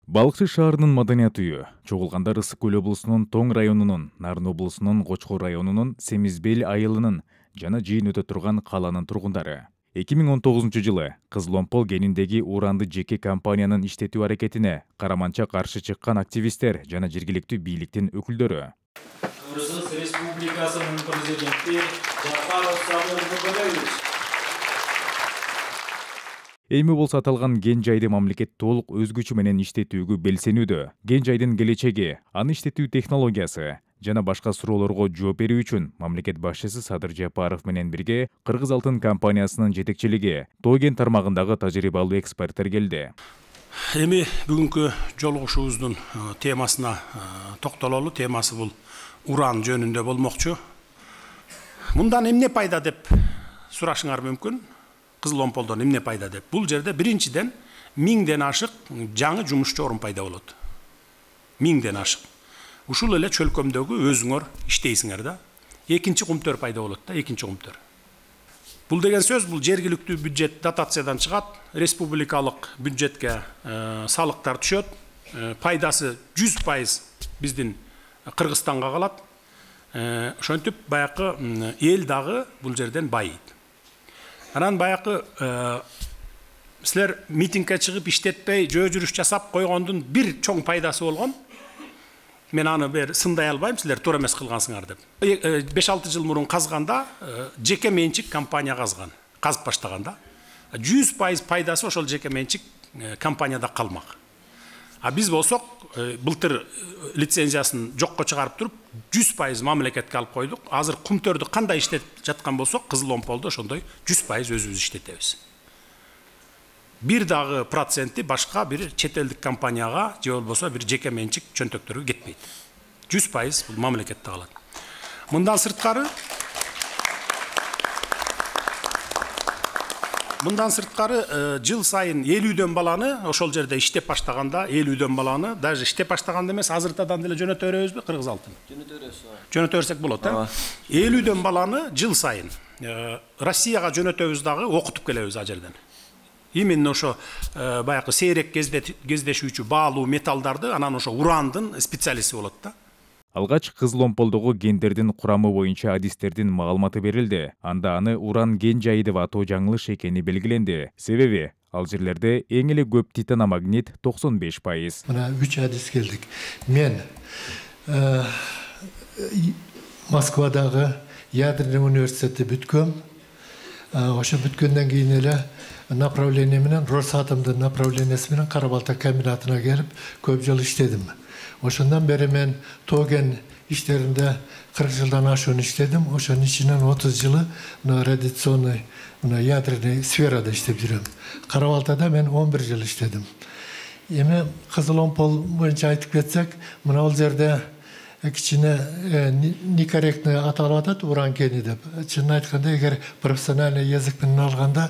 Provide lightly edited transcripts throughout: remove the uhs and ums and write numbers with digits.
Балыкчы шаарынын маданият үйү чогулгандар Ысык Көл облусунун Тоң районунун, Нарын облусунун Кочкор районунун Семизбел айылынын жана жыйын өтө турган каланын тургундары. 2019 жылы Кызыл-Омпол кениндеги уранды жеке компаниянын иштетүү аракетине караманча каршы чыккан активисттер жана жергиликтүү бийликтин өкүлдөрү. Кыргыз Республикасынын президенти Жапаров Сабыр Бөгөлөевич. Эми болсо аталган кен жайды мамлекет толук өзгөчө менен иштетүүгө белсенүүдө. Кен жайдын келечеги, аны иштетүү технологиясы жана башка суроолорго жооп берүү үчүн мамлекет башчысы Садыр Жапаров менен бирге Кыргыз Алтын компаниясынын жетекчилиги Тоо кен тармагындагы тажрыйбалуу эксперттер келди. Эми бүгүнкү жолугушуубуздун темасына токтололу. Темасы бул уран жөнүндө болмокчу. Мындан эмне пайда деп сурашыңар мүмкүн. Кызыл-Омполдон эмне пайда деп. Бул жерде биринчиден 1000ден ашык жаңы жумушчу орун пайда болот. 1000ден ашык. Ушул эле чөлкөмдөгү өзүңөр иштейсиңер да. Экинчи кумтөр пайда болот да, экинчи кумтөр. Бул деген сөз бул жергиликтүү бюджет дотациядан чыгат, республикалык бюджетке салыктар түшөт, пайдасы 100% биздин Кыргызстанга калат. Ошентип баякы эл дагы бул жерден байыйт. Анан баякы силер митингке чыгып иштетпей, жөө жүрүш жасап койгондун бир чоң пайдасы болгон. Мен аны бер сындай албайм, силер туура эмес кылгансыңар деп. 5-6 жыл мурун казганда жеке менчик компания казган, казып баштаганда 100% пайдасы ошол жеке менчик компанияда калмак. А биз болсок былтыр лицензиясын жокко чыгарып туруп 100% мамлекетке алып койдук. Азыр кумтөрдү кандай иштетип жаткан болсок, Кызыл-Омполдо ошондой 100% өзүбүз иштетебиз. Бир дагы проценти башка бир чет элдик компанияга же болбосо бир жеке менчик чөнтөктөргө кетпейт. 100% бул мамлекетте калат. Мындан сырткары жыл сайын 50дөн баланы ошол жерде иштеп баштаганда 50дөн баланы даже иштеп баштаганда эмес, азыртадан деле жөнөтө беребизби Кыргыз Алтын? Жөнөтө берсек болот, 50дөн баланы жыл сайын Россияга жөнөтөбүз дагы окутуп келебиз а жерден. Именно ошо баякы сейрек кездешүүчү баалуу металлдарды, анан ошо урандын специалисти болот да. Алгач Кызыл-Омполдогу кендердин курамы боюнча адистердин маалыматы берилди. Анда аны уран кен жайы деп атоо жаңылыш экени белгиленди. Себеби ал жерлерде эң эле көп титаномагнит 95%. Мына 3 адис келдик. Мен Москвадагы ядерный университетти бүткөм. Ошо бүткөндөн кийин эле направление менен Росатомдун направлениясы менен Кара-Балта комбинатына келип көп жыл иштедим. Ошондан бери мен Тоо кен иштеринде 40 жылдан ашуун иштедим. Ошонун ичинен 30 жылы радиационный ядерный сферада иштеп жүрөм. Кара-Балтада мен 11 жыл иштедим. Эми Кызыл-Омпол боюнча айтып кетсек, мына бул жерде кичине некорректно аталып атат уран кени деп. Чынын айтканда, эгер профессиональный язык менен алганда,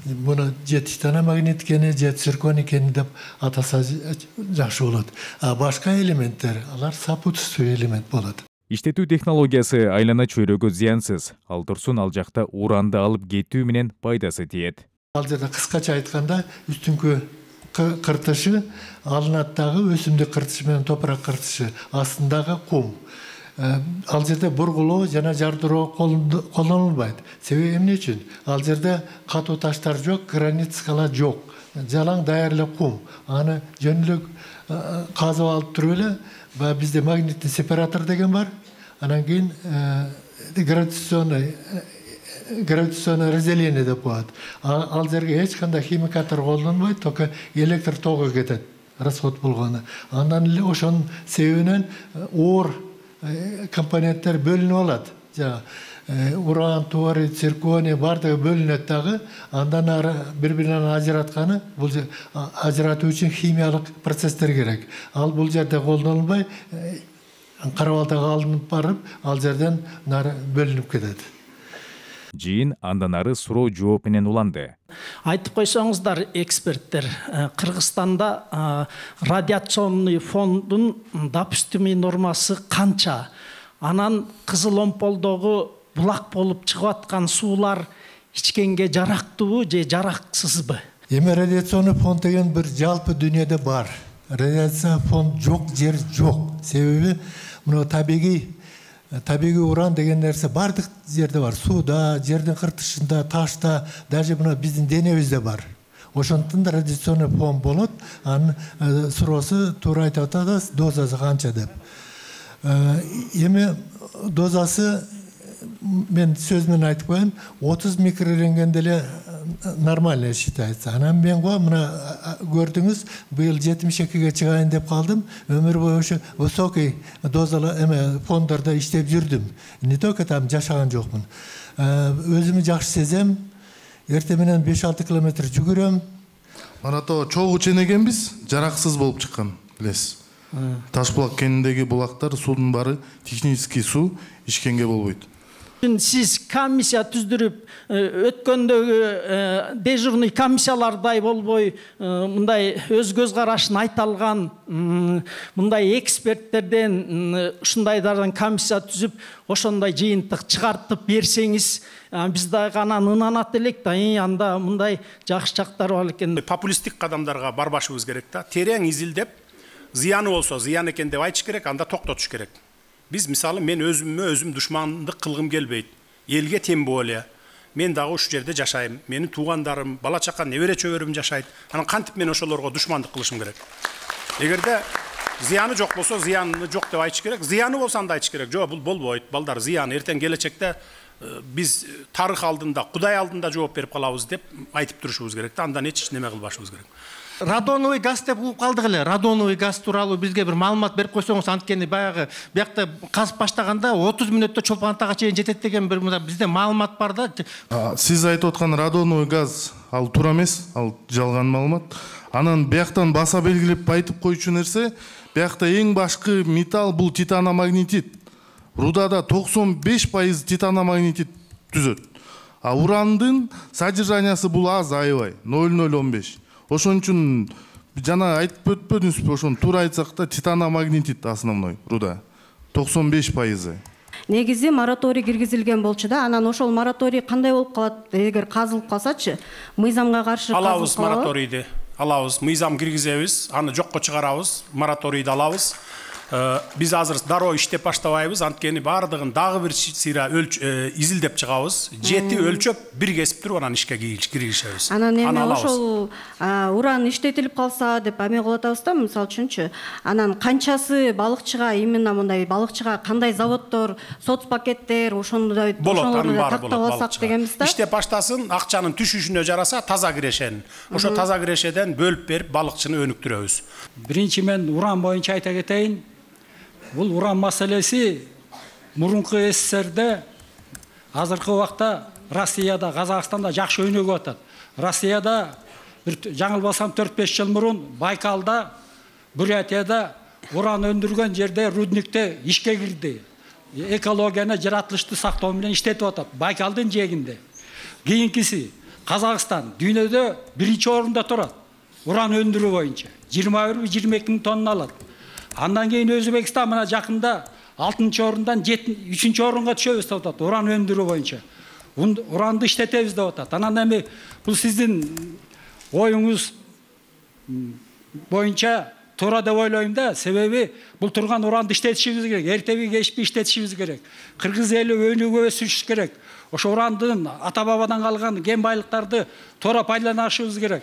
буну же титаномагнит кени, же цирконий кени деп атаса жакшы болот. А башка элементтер, алар сопутствующий элемент болот. Иштетүү технологиясы айлана чөйрөгө зыянсыз. Ал турсун ал жакта уранды алып кетүү менен пайдасы тиет. Ал жерде кыскача айтканда, үстүңкү кыртышы алынат дагы өсүмдүк кыртышы менен топурак кыртышы, астындагы кум. Ал жерде бургулоо жана жардыроо колдонулбайт. Себеби эмне үчүн? Ал жерде катуу таштар жок, гранит скала жок. Жалаң даяр эле кум. Аны жөн эле казып алып туруп эле, бизде магнитный сепаратор деген бар. Анан кийин гравитационное разделение деп коет. Ал жерге эч кандай химикаттар колдонбойт, только электр тогу кетет, расход болгону. Андан эле ошонун себебинен оор компоненттер бөлүнүп алат. Уран, торий, цирконий бардыгы бөлүнөт дагы. Андан ары бири-биринен ажыратканы, бул ажыратуу үчүн химиялык процесстер керек. Ал бул жерде колдонулбай, Кара-Балтага алынып барып, ал жерден нары бөлүнүп кетет. Жыйын андан ары суроо жооп менен уланды. Айтып койсоңуздар, эксперттер, Кыргызстанда радиационный фондун допустимый нормасы канча? Анан Кызыл-Омполдогу булак болуп чыгып аткан суулар ичкенге жарактуубу же жараксызбы? Эми радиационный фонд деген бир жалпы дүйнөдө бар. радиация фонд жоқ, жер жоқ. Себебі мына табиғи уран деген нәрсе бардық жерде бар. Суда, жердің қыртышында, ташта, даже мына біздің денемізде бар. Ошондон да радиационный фон болот. Анын суроосу туура айтып атады, дозасы канча деп. Эми дозасы мен сөзмен айтып коеюн, 30 микрорентген деле нормально считается. Анан мен мына көрдүңүз, быйыл 72-ге чыгайын деп калдым. Өмүр бою ошо высокий дозалы фондордо иштеп жүрдүм. Не только там жашаган жокмун. Өзүмү жакшы сезем. Эрте менен 5-6 километр жүгүрөм. Марато чогуу ченегенбиз, жараксыз болуп чыккан, билесиз. Ташбулак кеніндегі булактар судун бары технический су ичкенге болбойт. Сиз комиссия түздүрүп, өткөндөгү дежурный комиссиялардай болбой, мындай өз көз карашын айта алган, мындай эксперттерден, ушундайдардан комиссия түзүп, ошондой жыйынтык чыгартып берсеңиз, биз дагы анан ынанат элек да, анда мындай жакшы жактары бар экен. Популисттик кадамдарга барбашыбыз керек да. Терең изилдеп, зыяны болсо, зыян экен деп айтыш керек, анда токтотуш керек. Biz misалы мен өзüm душмандык кылгым келбейт. Элге тем боле. Мен дагы ушу жерде жашайм. Менин туугандарым, бала чака, небере чөбөрүм жашайт. Анан кантип мен ошолорго душмандык кылышым керек. Эгерде зыяны жок болсо, зыяны жок деп айтыш керек. Зыяны болсо анда айтыш керек. Жок, бул болбойт. Балдар, зыян эртең келечекте биз тарых алдында, Кудай алдында жооп берип калабыз деп айтып турушубуз керек. Андан эч неме кылбашыбыз керек. Радоновый газ деп угуп калдык эле. Радоновый газ тууралуу бизге бир маалымат берип койсоңуз, анткени баягы биякта казып баштаганда 30 мүнөттө Чолпон Атага чейин жетет деген бир бизде маалымат бар да. Сиз айтып аткан радоновый газ ал туура эмес, ал жалган маалымат. Анан бияктан баса белгилеп айтып коючу нерсе, биякта эң башкы металл бул титаномагнетит. Рудада 95% титаномагнетит түзөт. А урандын содержаниясы бул аз, аябай, 0,015. Ошон үчүн жана айтып өтпөдүңүзбү, ошону туура айтсак да титаномагнетит основной руда 95%. Негизи мораторий киргизилген болчу да, анан ошол мораторий кандай болуп калат, эгер казылып калсачы, мыйзамга каршы алабыз мораторийди, алабыз, мыйзам киргизебиз, аны жокко чыгарабыз, мораторийди алабыз. Biz азыр дароо иштеп баштабайбыз, анткени бардыгын дагы бир сыйра изилдеп чыгабыз. 7 өлчөп, бир кесип туруп анан ишке киргизебиз. Анан эми ошол уран иштетилип калса деп эме кылып атабыз да, мисалы үчүнчү. Анан канчасы балыкчыга, именно мындай балыкчыга кандай заводдор, соцпакеттер, ошондой тактап алсак дегенбиз да. Иштеп баштасын, акчанын түшүшүнө жараса таза кирешен. Ошо таза кирешеден бөлүп берип балыкчыны өнүктүрөбүз. Биринчи мен уран боюнча айта кетейин. Бұл уран маселеси мурунку СССРде азыркы убакта Россияда, Казакстанда жакшы өнүгүп атат. Россияда бир жаңылбасам 4-5 жыл мурун Байкалда, Бурятияда уран өндүргөн жерде рудникте ишке кирди. Экологияны, жаратылышты сактоо менен иштетип атат. Байкалдын жээгинде. Кийинкиси Казакстан дүйнөдө биринчи орунда турат. Уран өндүрүү боюнча 21-22 мың тонна алат. Андан кейін Өзбекстан мына жақында 6-ncı орындан 3-cü орынға түшөбүз деп атат. Уран өндүрүү боюнча. Уранды иштетебиз деп атат. Анан эми бул сиздин оюңуз боюнча туура деп ойлойм да. Себеби бул турган уранды иштетишибиз керек. Эртеби кечпи иштетишибиз керек. Кыргыз эли өнүгүп өсүш керек. Ошо урандын ата бабадан калган кен байлыктарды туура пайдаланышыбыз керек.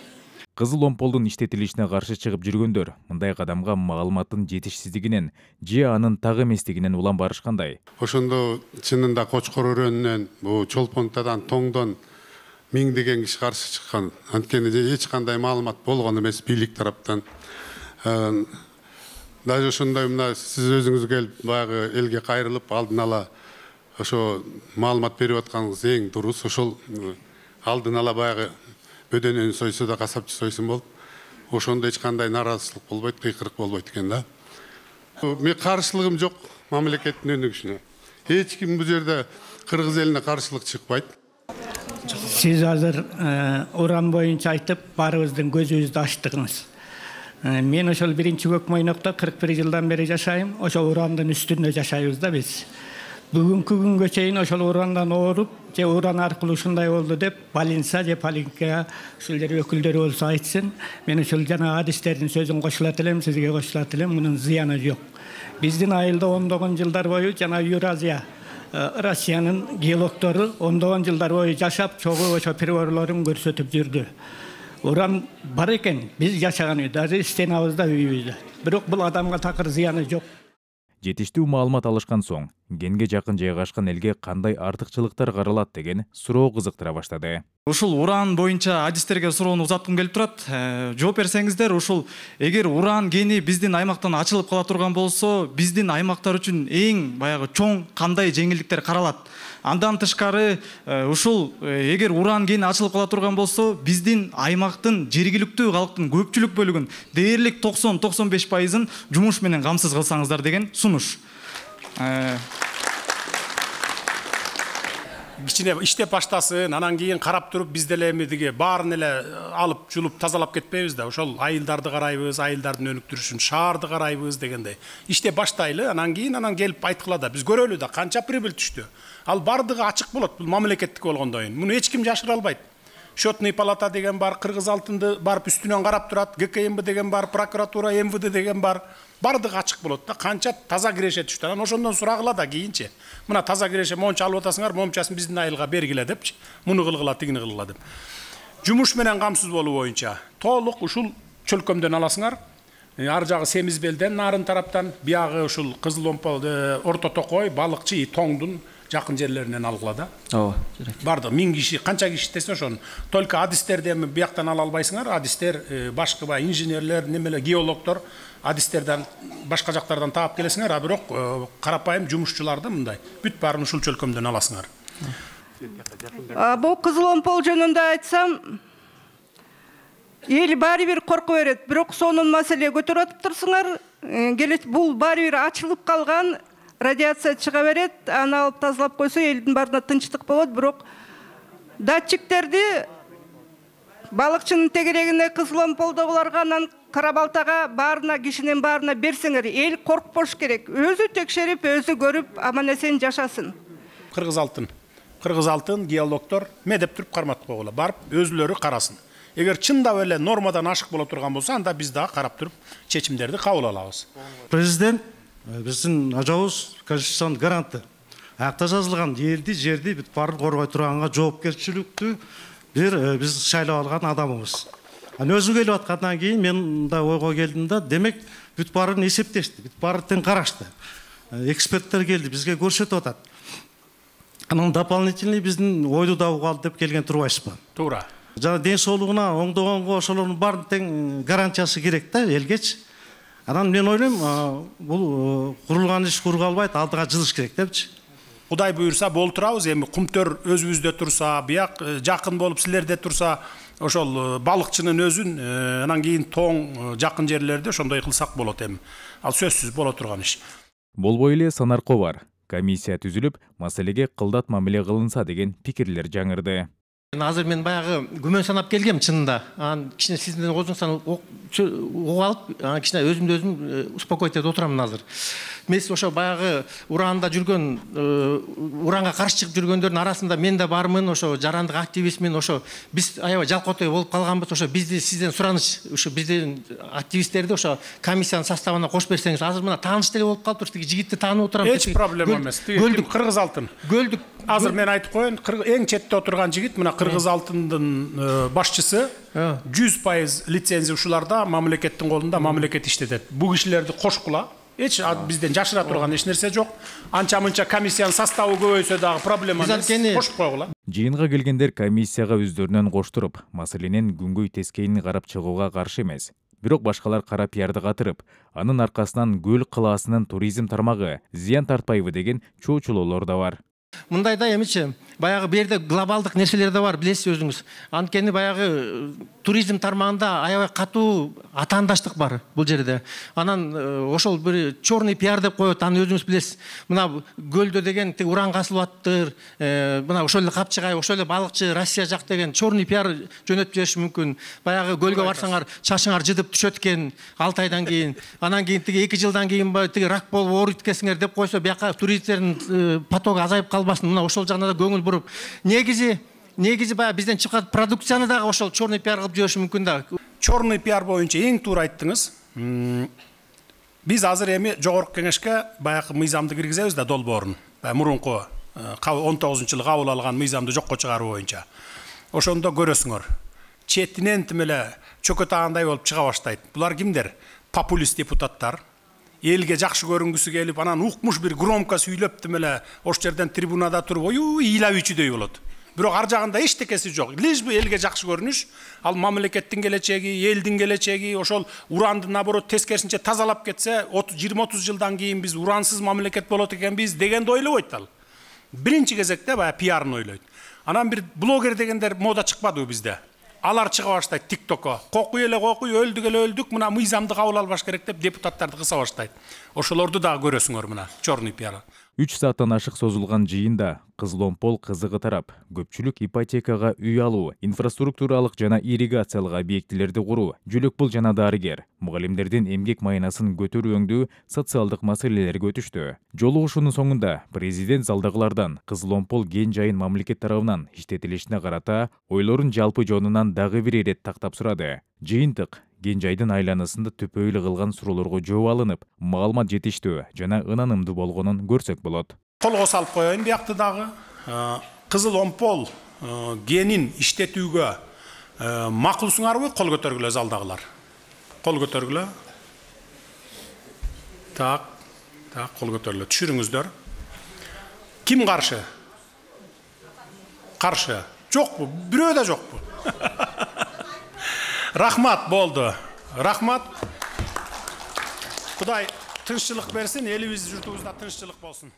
Кызыл омполдун иштетилишине каршы чыгып жүргөндөр мындай кадамга маалыматтын жетишсиздигинен же анын так эместигинен улам барышкандай. Ошондо чынында Кочкор өрөөнүнөн, бул Чолпон Атадан, Тоңдон миңдеген киши каршы чыккан. Анткени эч кандай маалымат болгон эмес бийлик тараптан. Даже ошондой мына сиз өзүңүз келип баягы элге кайрылып алдын ала ошо маалымат берип атканыңыз эң дурус. Ошол алдын ала баягы бөдөнөнү сойсо да касапчы сойсун болуп, ошондо эч кандай наразычылык болбойт, кыйкырык болбойт экен да. Мен каршылыгым жок мамлекеттин өнүгүшүнө. Эч ким бул жерде кыргыз элине каршылык чыкпайт. Сиз азыр уран боюнча айтып, баарыбыздын көзүбүздү ачтыңыз. Мен ошол биринчи Көкмойнокто 41 жылдан бери жашайм. Ошол урандын үстүндө жашайбыз да биз. Бүгүнкү күнгө чейин ошол урандан ооруп, же уран аркылуу ушундай болду деп Балинса же Полинка ушулдер өкүлдөрү болсо айтсын. Мен ушул жана адистердин сөзүн кошулат элем, сизге кошулат элем, мунун зыяны жок. Биздин айылда ондогон жылдар бою жана Евразия Россиянын геологтору ондогон жылдар бою жашап, чогуу ошо приборлорун көрсөтүп жүрдү. Уран бар экен, биз жашаган үй, даже стенабызда үйүбүздө. Бирок бул адамга такыр зыяны жок. Жетиштүү маалымат алышкан соң, генге жакын жайгашкан элге кандай артыкчылыктар каралат деген суроо кызыктыра баштады. Ушул уран боюнча адистерге суроону узаткым келип турат. Жооп берсеңиздер, ушул эгер уран кени биздин аймактан ачылып кала турган болсо, биздин аймактар үчүн эң баягы чоң кандай жеңилдиктер каралат? Андан тышкары ушул эгер уран кени ачылып кала турган болсо, биздин аймактын жергиликтүү калктын көпчүлүк бөлүгүн, дээрлик 90-95%-ын жумуш менен камсыз кылсаңыздар деген сунуш. Кичине иштеп баштасын, анан кийин карап туруп биз деле эмедиги баарын эле алып жулуп тазалап кетпейбиз да. Ошол айылдарды карайбыз, айылдардын өнүктүрүшүн, шаарды карайбыз дегендей. Иштеп баштайлы, анан келип айткыла да. Биз көрөлү да канча прибыль түштү. Ал бардыгы ачык болот, бул мамлекеттик болгондон кийин. Муну эч ким жашыра албайт. Счетный палата деген бар, Кыргыз алтынды барып үстүнөн карап турат, ГКМБ деген бар, прокуратура, МВД деген бар. Бардыгы ачык болот да, канча таза киреше түштү. Анан ошондон сурагыла да кийинчи. Мына таза киреше монча алып атасыңар, момчасын биздин айылга бергиле депчи. Муну кылгыла, тигини кылгыла деп. Жумуш менен камсыз болуу боюнча толук ушул чөлкөмдөн аласыңар. Ар жагы Семизбелден, нарын тараптан, биягы ушул Кызыл Омпол, Орто Токой, Балыкчы, Тоңдун жакын жерлеринен алгыла да. Ооба, барды 1000 киши, канча киши десе ошон. Только адистерди эми бияктан ала албайсыңар. Адистер, башкы инженерлер, немеле геологтор адистерден башка жактардан таап келесиңер, а бирок карапайым жумушчуларды мындай бүт баарын ушул чөлкөмдөн аласыңар. Бул Кызыл Омпол жөнүндө айтсам, эл баары бир корку берет. Бирок сонун маселе көтөрүп турсуңар, келет бул баары бир ачылып калган, радиация чыга берет, аны алып тазалап койсо элдин баарына тынчтык болот. Бирок датчиктерди Балыкчынын тегерегине, Кызыл Омполдогуларга, анан Карабалтага баарына, кишинин баарына берсеңер, эл коркпош керек. Өзү текшерип, өзү көрүп, аман эсен жашасын. Кыргыз алтын геологтор медеп туруп кармат койгула, барып өзүлөрү карасын. Эгер чындап эле нормадан ашык боло турган болсо, анда биз дагы карап туруп чечимдерди кабыл алабыз. Президент биздин ажабыз конституциянын гаранты. Акта жазылган элди, жерди бүт баарын коргой турганга жоопкерчиликтүү биз шайлап алган адамыбыз. Өзү келип аткандан кийин мен да ойго келдим да, демек бүт баарын эсептешти, бүт баары тең карашты. Эксперттер келди, бизге көрсөтүп атат. Анан дополнительный биздин ойду да угалды деп келген турбайсызбы? Туура. Жана ден соолугуна, оңдогонго ошолордун баарын тең гарантиясы керек да элгечи. Анан мен ойлойм, бул курулган иш кургалбайт, алдыга жылыш керек депчи. Кудай буйрса болтурабыз, эми кумтөр өзүбүздө турса, бияк жакын болуп силерде турса, ошол балыкчынын өзүн, анан кийин тоң жакын жерлерде ошондой кылсак болот эми. Ал сөзсүз боло турган иш. Болбой эле Санарко бар. Комиссия түзүлүп, маселеге кылдат мамиле кылынса деген пикирлер жаңырды. Азыр мен баягы күмөн санап келгем чынында. Анан кичине сиздин өзүңүздөн угуп алып, кичине өзүмдү өзүм успокоить этип отурам азыр. Мен ошо баягы уранда жүргөн, уранга каршы чыгып жүргөндөрдүн арасында мен да бармын, ошо жарандык активистмин, ошо биз аябай жалкоотой болуп калганбыз, ошо бизди сизден сураныч, ошо биздин активисттерди ошо комиссиянын составына кошуп берсеңиз. Азыр мына тааныш деле болуп калыптыр, тиги жигитти таанып отурам. Эч проблема эмес. Кыргыз алтын. Гөлдүк. Азыр мен айтып коеюн, эң четте отурган жигит мына Кыргыз алтындын башчысы 100% лицензия ушуларда мамлекеттин колунда, мамлекет иштетет. Бул кишилерди кошкула. Эч бизден жашыра турган эч нерсе жок. Анча-мынча комиссиянын составы көбөйсө дагы проблема эмес. Кошуп койгула. Жыйынга келгендер комиссияга өздөрүнөн коштуруп, маселенин күнгөй тескейин карап чыгууга каршы эмес. Бирок башкалар кара пиарды катырып, анын аркасынан Көл калаасынын туризм тармагы зыян тартпайбы деген чоочулоолор да бар. Мындайда эмичи баягы берде глобалдык нерселер да бар, билесиз өзүңүз. Анткени баягы туризм тармагында аябай катуу атаандаштык бар бул жерде. Анан ошол бир черный пиар деп коет, аны өзүңүз билесиз. Мына көлдө деген уран касылып аттыр, мына ошол эле Капчыгай, ошол эле балыкчы Россия жак деген черный пиар жөнөтүп жибериши мүмкүн. Баягы көлгө барсаңар, чачыңар жыдып түшөт экен 6 айдан кийин. Анан кийин 2 жылдан кийин рак болуп ооруйт экенсиңер деп койсо, бияка туристтердин потогу азайып калбасын. Мына ошол жагына да көңүл буруп, негизи баягы бизден чыккан продукцияны дагы ошол черный пиар кылып жибериши мүмкүн да. Черный пиар боюнча эң туура айттыңыз. Биз азыр эми жогорку кеңешке баягы мыйзамды киргизебиз да, долбоорун. Мурунку 19-жылы кабыл алган мыйзамды жокко чыгаруу боюнча. Ошондо көрөсүңөр. Четинен тим эле чөкөтагандай болуп чыга баштайт. Булар кимдер? Популист депутаттар. Элге жакшы көрүнгүсү келип, анан укмуш бир громко сүйлөп тим эле ош жерден трибунада туруп, ою ыйлабычыдай болот. Бирок ар жагында эчтекеси жок. Лишь бы элге жакшы көрүнүш, ал мамлекеттин келечеги, элдин келечеги, ошол уранды наоборот тескерисинче тазалап кетсе, 20-30 жылдан кийин биз урансыз мамлекет болот экенбиз дегенди ойлобойт ал. Биринчи кезекте баягы пиарын ойлойт. Анан бир блогер дегендер мода чыкпадыбы бизде? Алар чыга баштайт ТикТокко. Кокуй эле кокуй, өлдүк эле өлдүк, мына мыйзамды кабыл албаш керек деп депутаттарды кыса баштайт. Ошолорду дагы көрөсүңөр мына, черный пиар. 3 сааттан ашык созулган жыйында Кызыломпол кызыгы тарап, көпчүлүк ипотекага үй алуу, инфраструктуралык жана ирригациялык объектилерди куруу, Жөлөкпул жана дарыгер, мугалимдердин эмгек майынасын көтөрүү өңдүү социалдык маселелерге өтүштү. Жолугушуунун соңунда президент залдагылардан Кызыломпол кен жайын мамлекет тарабынан иштетилишине карата ойлорун жалпы жонунан дагы бир ирет тактап сурады. Жыйынтык кен жайдын айланасында төпөйлү кылган суроолорго жооп алынып, маалымат жетиштүү жана ынанымдуу болгонун көрсөк болот. Колго салып коеюн биякты дагы. Кызыломпол кенин иштетүүгө макулсуңарбы? Кол көтөргүлө залдагылар. Кол көтөргүлө. Так, кол көтөргүлө. Түшүрүңүздөр. Ким каршы? Каршы. Жокпу? Бирөө да жокпу? Рахмат болду. Рахмат. Кудай тынччылык берсин, элибиз журтубузда тынччылык болсун.